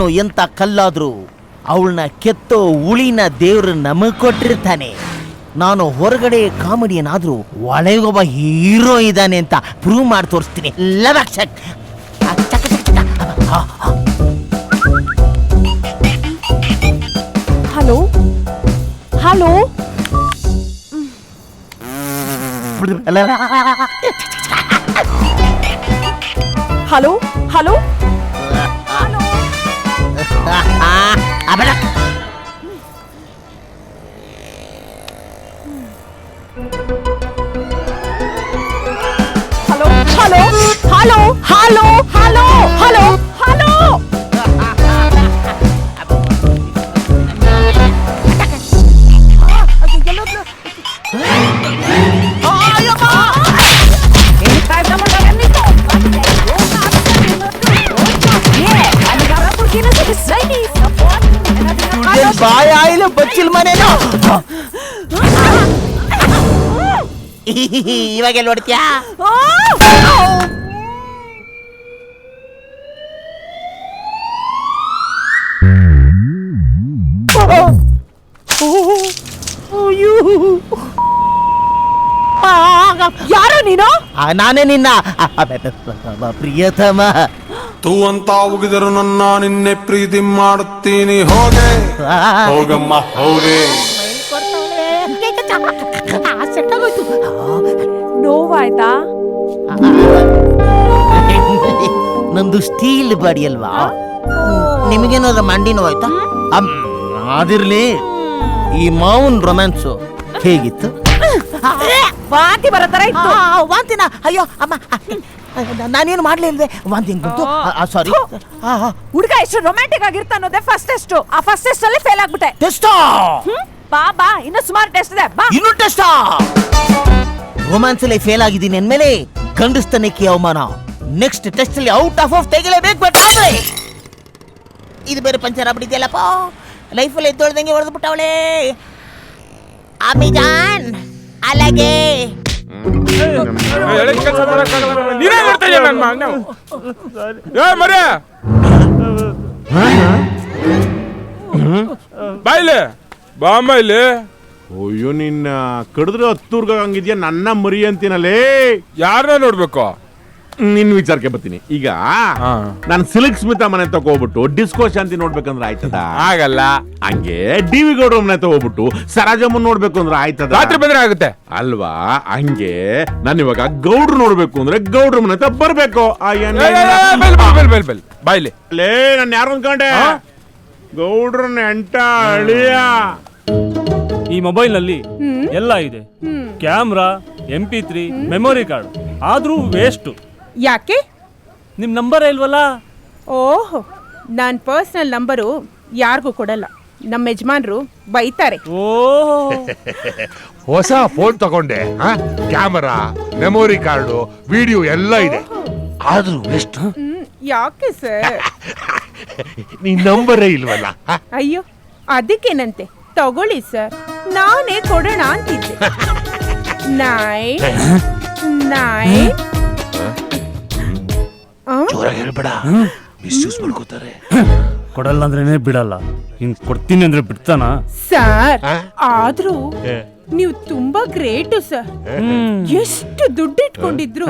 ಅವನು ಎಂತ ಕಲ್ಲಾದ್ರು ಅವಳನ್ನ ಕೆತ್ತೋ ಉಳಿನ ದೇವ್ರು ನಮಗ್ ಕೊಟ್ಟಿರ್ತಾನೆ. ನಾನು ಹೊರಗಡೆ ಕಾಮಿಡಿಯನ್ ಆದ್ರೂ ಒಳಗೊಬ್ಬ ಹೀರೋ ಇದ್ದಾನೆ ಅಂತ ಪ್ರೂವ್ ಮಾಡಿ ತೋರಿಸ್ತೀನಿ. Hello hello hello hello hello hello hello hello hello hello hello ಬಾಯ ಆಯಿಲ್ಲ ಬಚ್ಚಿಲ್ ಮನೇನು. ಇವಾಗ ಎಲ್ಲಿ ಹೊಡ್ತೀಯಾ? ಯಾರು ನೀನು? ನಾನೇ ನಿನ್ನ ಪ್ರಿಯತಮ. ತೂ ಅಂತ ಉಗಿದರು ನನ್ನ ನಿನ್ನೆ ಪ್ರೀತಿ ಮಾಡುತ್ತೀನಿ. ಹೋಗೆ ಹೋಗಮ್ಮ ಹೋಗೆ. ನೋವಾಯ್ತಾ? ನಂದು ಸ್ಟೀಲ್ ಬಾಡಿ ಅಲ್ವಾ, ನಿಮಗೇನಾದ್ರು ಮಂಡಿ ನೋವಾಯ್ತಾ? ಅದಿರ್ಲಿ, ಈ ಮಾವನ್ ರೊಮ್ಯಾನ್ಸು ಹೇಗಿತ್ತು? ವಾಂತಿ ಬರೋ ತರ ಇತ್ತು. ವಾಂತಿನ? ಅಯ್ಯೋ ಅಮ್ಮ, ನಾನೇನು ಮಾಡ್ಲೇ ಇಲ್ವೇ? ವಾಂತಿ ಹೆಂಗ್ ಬಂತು? ಸಾರಿ. ಹುಡುಗ ಎಷ್ಟು ರೊಮ್ಯಾಂಟಿಕ್ ಆಗಿರ್ತ ಅನ್ನೋದೇ ಫಸ್ಟ್ ಟೆಸ್ಟ್. ಆ ಫಸ್ಟ್ ಟೆಸ್ಟ್ ಅಲ್ಲಿ ಫೇಲ್ ಆಗ್ಬಿಟ್ಟೆ. ಟೆಸ್ಟ್? ಬಾ ಬಾ, ಇನ್ನು ಸುಮಾರು ಟೆಸ್ಟ್ ಇದೆ. ಬಾ. ಇನ್ನು ಟೆಸ್ಟ್? ರೊಮ್ಯಾನ್ಸ್ ಅಲ್ಲಿ ಫೇಲ್ ಆಗಿದ್ದೀನಿ ಅಂದ್ಮೇಲೆ ಗಂಡಸ್ತನಕ್ಕೆ ಅವಮಾನ. ನೆಕ್ಸ್ಟ್ ಟೆಸ್ಟ್ ಅಲ್ಲಿ ಔಟ್ ಆಫ್ ತೆಗಿಲೇಬೇಕು. ಬಟ್ ಆದ್ರೆ ಇದು ಬೇರೆ ಪಂಚರ್ ಆಗ್ಬಿಟ್ಟಿದ್ಯಲ್ಲಪ್ಪ. ಲೈಫಲ್ಲಿ ಎದ್ದೊಳ್ದಂಗೆ ಹೊಡೆದು ಬಿಟ್ಟವಳೆ. ಅಮಿಜಾನ್ ಅಲ್ಲಗೆ ಬಾಯ್ಲೆ ಬಾಂಬ ಇಲ್ಲಿ. ಅಯ್ಯೋ, ನಿನ್ನ ಕಡಿದ್ರೆ ಹತ್ತೂರ್ಗ ಹಂಗಿದ್ಯಾ? ನನ್ನ ಮರಿ ಅಂತೀನಲ್ಲೇ. ಯಾರನ್ನ ನೋಡ್ಬೇಕು? ನಿನ್ ವಿಚಾರಕ್ಕೆ ಬರ್ತೀನಿ. ಈಗ ನಾನು ಸಿಲ್ಕ್ ಸ್ಮಿತಾ ಮನೆ ತಗೋಬಿಟ್ಟು ಡಿಸ್ಕೋ ಶಾಂತಿ ನೋಡ್ಬೇಕಂದ್ರೆ ಆಯ್ತದ? ಆಗಲ್ಲ. ಹಂಗೆ ಡಿ ವಿ ಗೌಡ್ರ ಮನೆ ತಗೋಬಿಟ್ಟು ಸರಾಜಮ್ಮನ್ ನೋಡ್ಬೇಕು ಅಂದ್ರೆ ಆಯ್ತದ? ರಾತ್ರಿ ಬಂದ್ರೆ ಆಗುತ್ತೆ ಅಲ್ವಾ? ಹಂಗೆ ನಾನು ಇವಾಗ ಗೌಡ್ರು ನೋಡ್ಬೇಕು ಅಂದ್ರೆ ಗೌಡ್ರ ಮನೆ ತ ಬರ್ಬೇಕು. ಬಾಯ್ಲಿ ಲೇ, ನಾನು ಯಾರು ಅನ್ಕೊಂಡೆ? ಗೌಡ್ರನ್ನ ಎಂಟ ಅಳಿಯ. ಈ ಮೊಬೈಲ್ ನಲ್ಲಿ ಎಲ್ಲ ಇದೆ, ಕ್ಯಾಮ್ರಾ, MP3, ಮೆಮೊರಿ ಕಾರ್ಡ್. ಆದ್ರೂ ವೇಸ್ಟ್. ಯಾಕೆ? ನಿಮ್ ನಂಬರ್ ಇಲ್ವಲ್ಲ? ಓಹೋ, ನಾನ್ ಪರ್ಸನಲ್ ನಂಬರು ಯಾರಿಗೂ ಕೊಡಲ್ಲ. ನಮ್ಮ ಯಜಮಾನ್ರು ಬೈತಾರೆ. ಓಹೋ, ಹೊಸ ಫೋನ್ ತಗೊಂಡೆ, ಕ್ಯಾಮರಾ, ಮೆಮೊರಿ ಕಾರ್ಡು, ವಿಡಿಯೋ ಎಲ್ಲ ಇದೆ, ಆದ್ರೂ ಎಷ್ಟು? ಯಾಕೆ ಸರ್? ನೀ ನಂಬರೇ ಇಲ್ವಲ್ಲ? ಅಯ್ಯೋ, ಅದಕ್ಕೇನಂತೆ, ತಗೊಳ್ಳಿ ಸರ್, ನಾನೇ ಕೊಡೋಣ ಅಂತಿದ್ದೆ. 9 ಜೋರಾಗಿ ಹೇಳ್ಬೇಡ, ಮಿಸ್ಯೂಸ್ ಮಾಡ್ಕೋತಾರೆ. ಕೊಡಲ್ಲ ಅಂದ್ರೇನೆ ಬಿಡಲ್ಲ, ಹಿಂಗ್ ಕೊಡ್ತೀನಿ ಅಂದ್ರೆ ಬಿಡ್ತಾನ? ಸರ್, ಆದ್ರೂ ನೀವು ತುಂಬಾ ಗ್ರೇಟು ಸರ್. ಎಷ್ಟು ದುಡ್ಡು ಇಟ್ಕೊಂಡಿದ್ರು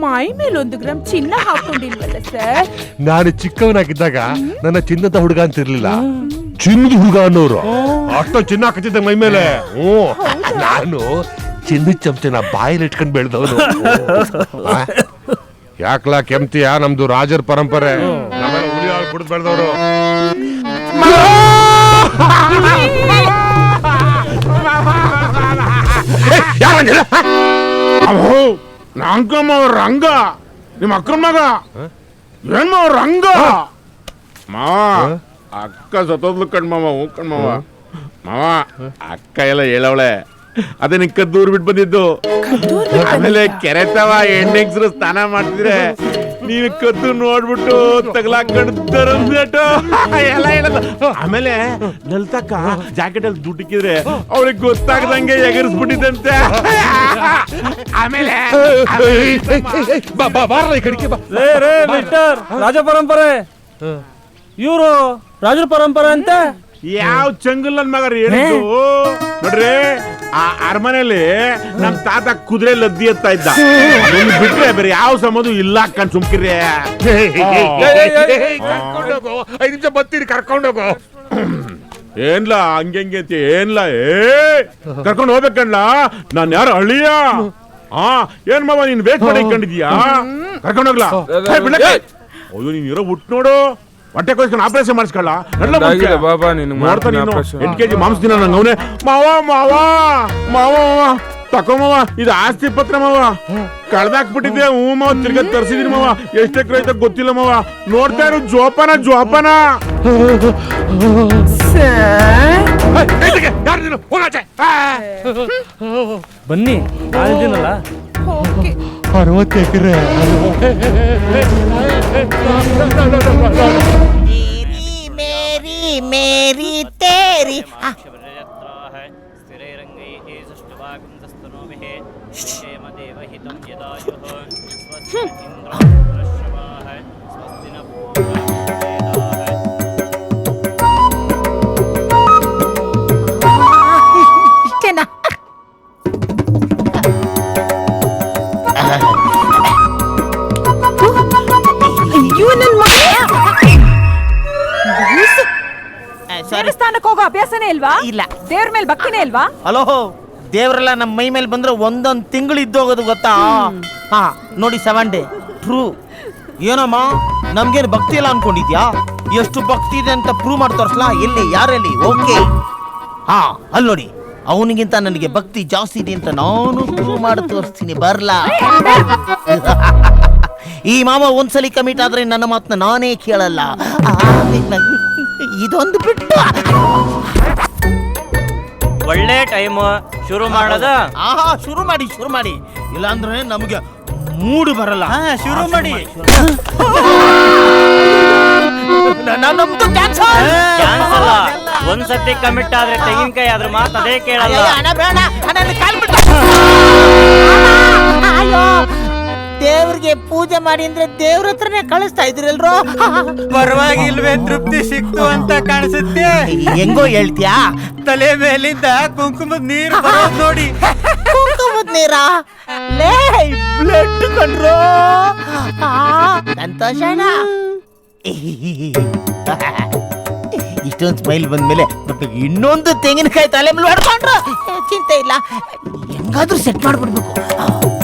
ಮೈ ಮೇಲೆ 1 ಗ್ರಾಮ್ ಚಿನ್ನ ಹಾಕೊಂಡಿಲ್ವಲ್ಲ ಸರ್? ನಾನು ಚಿಕ್ಕವನಾಗಿದ್ದಾಗ ನನ್ನ ಚಿನ್ನದ ಹುಡುಗ ಅಂತಿರ್ಲಿಲ್ಲ, ಚಿನ್ನದ ಹುಡುಗ ಅನ್ನೋರು. ಅಷ್ಟು ಚಿನ್ನ ಹಾಕತ್ತಿದ್ದ ಮೈ ಮೇಲೆ. ನಾನು ಚಿನ್ನದ ಚಮಚನ ಬಾಯಲ್ಲಿ ಇಟ್ಕೊಂಡ್ ಬೆಳೆದವನು. ಯಾಕ್ಲಾ ಕೆಮ್ತಿಯಾ? ನಮ್ದು ರಾಜರ ಪರಂಪರೆ, ನಮ್ಮೆಲ್ಲ ಹುಲಿ ಹಾಳು ಕುಡಿದು ಬೆಳೆದವರು. ನಾಂಕಮ್ಮ ಅವ್ರ ರಂಗ, ನಿಮ್ಮ ಅಕ್ಕನ ಮಗ. ಏನ್ ಮಾವ ರಂಗ? ಮಾವ, ಅಕ್ಕ ಸತ್ತೋದ್ಲು ಕಣ್ಮಾವ. ಹ್ಞೂ ಕಣ್ಮಾವ. ಮಾವ, ಅಕ್ಕ ಎಲ್ಲ ಹೇಳವಳೆ, ಅದೇ ನಿನ್ ಕದ್ದೂರ್ ಬಿಟ್ಟು ಬಂದಿದ್ದು. ಆಮೇಲೆ ಕೆರೆತವ ಎಣ್ಣೆಗ್ಸರು ಸ್ನಾನ ಮಾಡ್ತಿದ್ರೆ ನೀನು ಕದ್ದು ನೋಡ್ಬಿಟ್ಟು ತಗಲಾಕೊಂಡು ಎಲ್ಲ ಹೇಳದ. ಆಮೇಲೆ ಲಲಿತಕ್ಕ ಜಾಕೆಟ್ ಅಲ್ಲಿ ದುಡ್ಡಿಕ್ಕಿದ್ರೆ ಅವ್ರಿಗೆ ಗೊತ್ತಾಗದಂಗೆ ಎಗರಿಸ್ಬಿಟ್ಟಿದ್ದಂತೆ. ಆಮೇಲೆ ರಾಜ ಪರಂಪರೆ ಇವರು ರಾಜರ ಪರಂಪರೆ ಅಂತ ಯಾವ ಚಂಗಲ್ ನನ್ ಮಗ ಹೇಳಿದ್ದು ನೋಡ್ರಿ ಆ ಅರಮನೆಯಲ್ಲಿ ನಮ್ ತಾತ ಕುದುರೆ ಲದ್ದಿ ಎತ್ತಾ ಇದ್ದ ಅದನ್ನ ಬಿಟ್ರೆ ಬೇರೆ ಯಾವ ಸಂಬಂಧ ಇಲ್ಲ ಅಕ್ಕನ್ ಸುಮ್ಕಿರಿ. ಕರ್ಕೊಂಡೋಗು 5 ನಿಮಿಷ ಬರ್ತೀರಿ ಕರ್ಕೊಂಡೋಗು. ಏನ್ಲ ಹಂಗೆ ಅಂತ ಏನ್ಲ ಕರ್ಕೊಂಡು ಹೋಗ್ಬೇಕಣ್ಣ ನಾನ್ ಯಾರು ಹಳ್ಳಿಯ ಏನ್ ಮಾವ ನೀನ್ ವೇಟ್ ಮಾಡಿ ಕಂಡಿದ್ಯಾ ಕರ್ಕೊಂಡೋಗ್ಲಾ ಅಯ್ಯೋ ನೀನ್ ಇರೋ ಹುಟ್ಟು ನೋಡು ಹೊಟ್ಟೆ ಕೋಸ್ಕೊಂಡು ಆಪರೇಷನ್ ಮಾಡಿಸ್ಕೊಳ್ಳ ಬಾಬಾ ನೀನು ನೋಡ್ತಾ ನೀನು 8 kg ಮಾಂಸ ದಿನ ನಂಗೆ ಅವನೇ ಮಾವ ಮಾವ ಮಾವ ತಕೋ ಮಾವ ಇದು ಆಸ್ತಿ ಪತ್ರ ಮಾವ ಕಳ್ದಾಕ್ಬಿಟ್ಟಿದ್ದೆ ಹ್ಞೂ ಮಾವ ತಿರ್ಗಾ ತರ್ಸಿದೀನಿ ಮಾವ ಎಷ್ಟೇ ಕ್ರೈತ ಗೊತ್ತಿಲ್ಲ ಮಾವ ನೋಡ್ತಾ ಇರೋ ಜೋಪಾನ ಜೋಪಾನ ಬನ್ನಿ ನಾಳಿದ್ದೀನಲ್ಲ 60 ಎಕರೆ. ಮೇರಿ ಮೇರಿ ತೇರಿ ಇಷ್ಟೇನಾ? ಅಯ್ಯೋ ನನ್ ಮಗ ದೇವಸ್ಥಾನಕ್ಕೆ ಹೋಗೋ ಅಭ್ಯಾಸನೇ ಇಲ್ವಾ? ಇಲ್ಲ. ದೇವ್ರ ಮೇಲೆ ಭಕ್ತಿನೇ ಇಲ್ವಾ? ಹಲೋ ದೇವರೆಲ್ಲ ನಮ್ಮ ಮೈ ಮೇಲೆ ಬಂದ್ರೆ ಒಂದೊಂದ್ ತಿಂಗಳು ಇದ್ದೋಗೋದು ಗೊತ್ತಾ? ಹಾ ನೋಡಿ 7 ಡೇ ಟ್ರೂ. ಏನಮ್ಮ ನಮ್ಗೇನು ಭಕ್ತಿ ಇಲ್ಲ ಅನ್ಕೊಂಡಿದ್ಯಾ? ಎಷ್ಟು ಭಕ್ತಿ ಇದೆ ಅಂತ ಪ್ರೂವ್ ಮಾಡಿ ತೋರ್ಸ್ಲಾ? ಎಲ್ಲಿ ಯಾರಲ್ಲಿ? ಓಕೆ ಹಾ ಅಲ್ಲಿ ನೋಡಿ ಅವನಿಗಿಂತ ನನಗೆ ಭಕ್ತಿ ಜಾಸ್ತಿ ಇದೆ ಅಂತ ನಾನು ಪ್ರೂವ್ ಮಾಡಿ ತೋರಿಸ್ತೀನಿ ಬರ್ಲಾ? ಈ ಮಾಮ ಒಂದ್ಸಲಿ ಕಮಿಟ್ ಆದ್ರೆ ನನ್ನ ಮಾತನ್ನ ನಾನೇ ಕೇಳಲ್ಲ. ಇದೊಂದು ಬಿಟ್ಟು ಒಳ್ಳೆ ಟೈಮ್ ಶುರು ಮಾಡೋದ. ಆಹಾ ಶುರು ಮಾಡಿ ಇಲ್ಲಾಂದ್ರೆ ನಮಗೆ ಮೂಡ್ ಬರಲ್ಲ. ಶುರು ಮಾಡಿ. ನಮ್ದು ಕ್ಯಾನ್ಸಲ್. ಕ್ಯಾನ್ಸಲ್ ಒಂದ್ಸತಿ ಕಮಿಟ್ ಆದ್ರೆ ತೆಂಗಿನಕಾಯಿ ಅದ್ರ ಮಾತು ಅದೇ ಕೇಳಲ್ಲ. ಹಣ ಬೇಡ ನನ್ನ ಕಾಲ್ ಬಿಟ್ಟು. ಅಯ್ಯೋ ದೇವ್ರಿಗೆ ಪೂಜೆ ಮಾಡಿ ಅಂದ್ರೆ ದೇವ್ರ ಹತ್ರನೇ ಕಳಿಸ್ತಾ ಇದ್ರಲ್ರೋ. ಪರವಾಗಿಲ್ವೇ ತೃಪ್ತಿ ಸಿಕ್ತು ಅಂತ ಕಾಣಿಸುತ್ತೆ. ಹೆಂಗೋ ಹೇಳ್ತೀಯಾ? ತಲೆ ಮೇಲಿಂದ ಕುಂಕುಮದ ನೀರು ಬರೋದ್ ನೋಡಿ. ಕುಂಕುಮದ ನೀರಾ? ಲೇ ಬ್ಲಡ್ ಕಂಡ್ರೋ ಸಂತೋಷನಾ? ಇಷ್ಟೊಂದು ಸ್ಮೈಲ್ ಬಂದ್ಮೇಲೆ ಇನ್ನೊಂದು ತೆಂಗಿನಕಾಯಿ ತಲೆ ಮೇಲೆ ಹೊಡ್ಕೊಂಡ್ರು ಚಿಂತೆ ಇಲ್ಲ. ಹೆಂಗಾದ್ರೂ ಸೆಟ್ ಮಾಡ್ಬಿಡ್ಬೇಕು.